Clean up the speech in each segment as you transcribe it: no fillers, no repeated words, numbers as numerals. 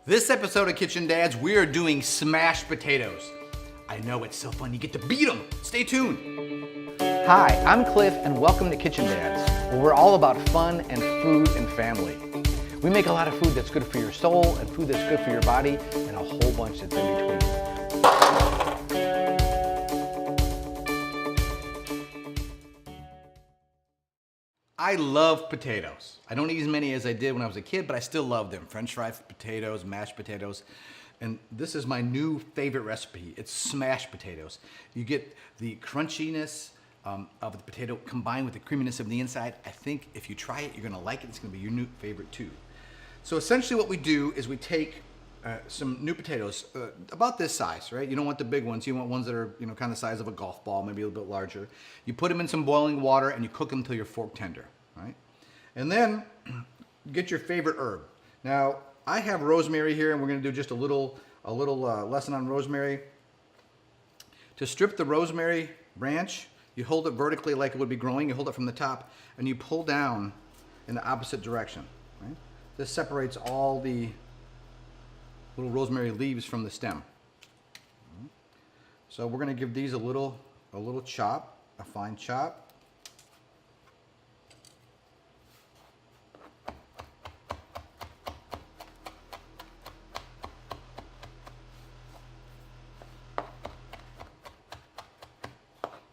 This episode of Kitchen Dads, we are doing smashed potatoes. I know, it's so fun, you get to beat them. Stay tuned. Hi, I'm Cliff and welcome to Kitchen Dads, where we're all about fun and food and family. We make a lot of food that's good for your soul and food that's good for your body and a whole bunch that's in between. I love potatoes. I don't eat as many as I did when I was a kid, but I still love them. French fried potatoes, mashed potatoes. And this is my new favorite recipe. It's smashed potatoes. You get the crunchiness of the potato combined with the creaminess of the inside. I think if you try it, you're gonna like it. It's gonna be your new favorite too. So essentially what we do is we take some new potatoes, about this size, right? You don't want the big ones. You want ones that are, kind of the size of a golf ball, maybe a little bit larger. You put them in some boiling water and you cook them till you're fork tender, right? And then get your favorite herb. Now, I have rosemary here, and we're gonna do just a little lesson on rosemary. To strip the rosemary branch, you hold it vertically like it would be growing. You hold it from the top, and you pull down in the opposite direction, right? This separates all the little rosemary leaves from the stem. So we're going to give these a little chop, a fine chop.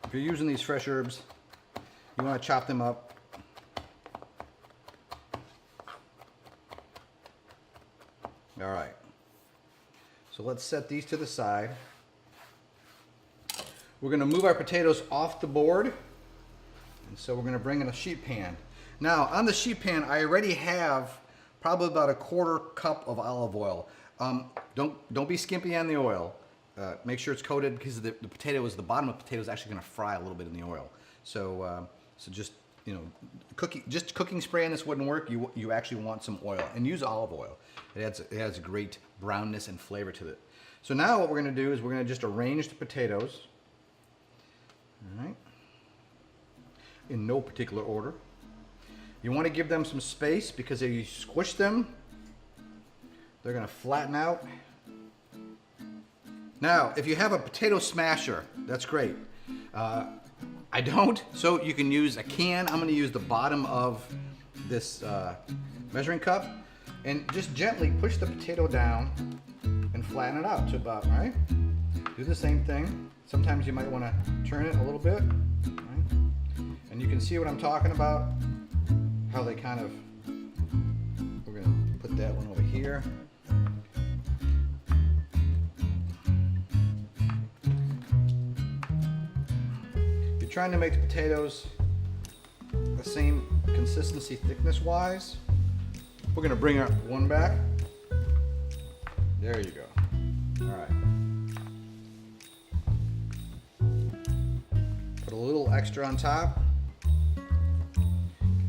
If you're using these fresh herbs, you want to chop them up. All right. So let's set these to the side. We're going to move our potatoes off the board. And so we're going to bring in a sheet pan. Now on the sheet pan, I already have probably about a quarter cup of olive oil. Don't be skimpy on the oil. Make sure it's coated, because the bottom of the potato is actually going to fry a little bit in the oil. So just, cooking spray on this wouldn't work. You actually want some oil, and use olive oil. It adds a great brownness and flavor to it. So now what we're going to do is we're going to just arrange the potatoes, all right, in no particular order. You want to give them some space, because if you squish them, they're going to flatten out. Now, if you have a potato smasher, that's great. I don't, so you can use a can. I'm going to use the bottom of this measuring cup, and just gently push the potato down and flatten it out to about, right? Do the same thing. Sometimes you might want to turn it a little bit, right? And you can see what I'm talking about, how they kind of, we're going to put that one over here. You're trying to make the potatoes the same consistency thickness wise. We're going to bring our one back. There you go. All right. Put a little extra on top.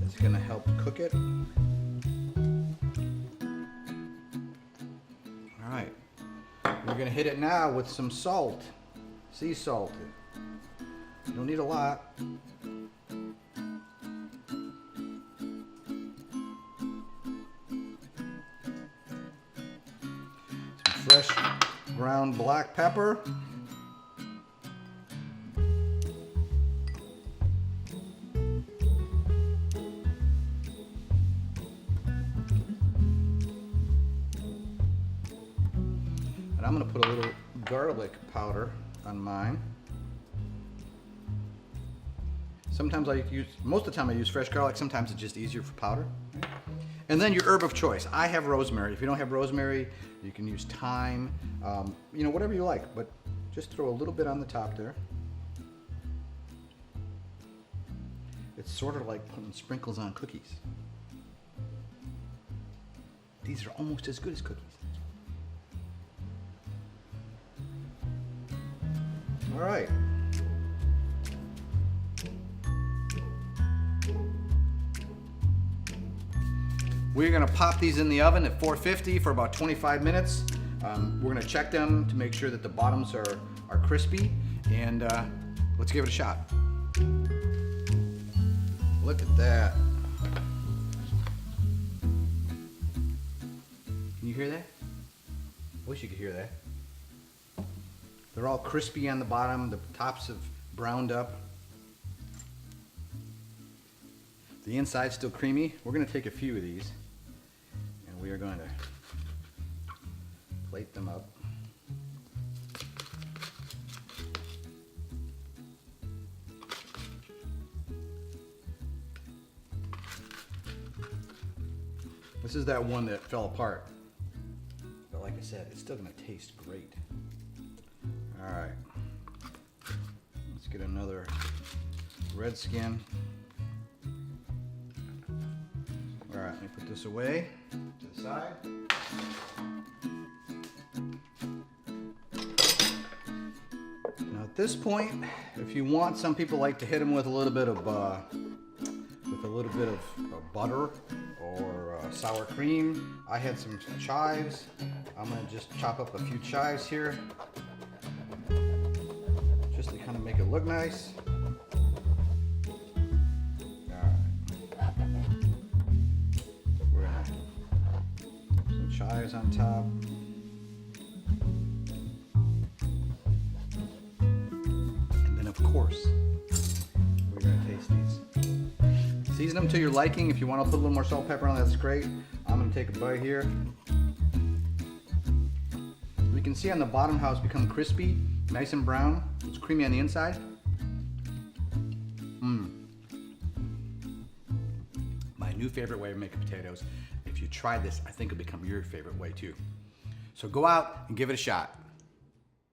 It's going to help cook it. All right. We're going to hit it now with some salt, sea salt. You don't need a lot. Fresh ground black pepper. And I'm going to put a little garlic powder on mine. Sometimes most of the time I use fresh garlic. Sometimes it's just easier for powder. And then your herb of choice. I have rosemary. If you don't have rosemary, you can use thyme, whatever you like, but just throw a little bit on the top there. It's sort of like putting sprinkles on cookies. These are almost as good as cookies. All right. We're going to pop these in the oven at 450 for about 25 minutes. We're going to check them to make sure that the bottoms are crispy, and let's give it a shot. Look at that. Can you hear that? Wish you could hear that. They're all crispy on the bottom. The tops have browned up. The inside's still creamy. We're going to take a few of these and we are going to plate them up. This is that one that fell apart. But like I said, it's still going to taste great. All right. Let's get another red skin. All right, let me put this away to the side. Now at this point, if you want, some people like to hit them with a little bit of butter or sour cream. I had some chives. I'm gonna just chop up a few chives here, just to kind of make it look nice. Chives on top. And then of course, we're gonna taste these. Season them to your liking. If you want to put a little more salt, pepper on, that's great. I'm gonna take a bite here. We can see on the bottom how it's become crispy, nice and brown. It's creamy on the inside. My new favorite way of making potatoes. If you try this, I think it'll become your favorite way too. So go out and give it a shot.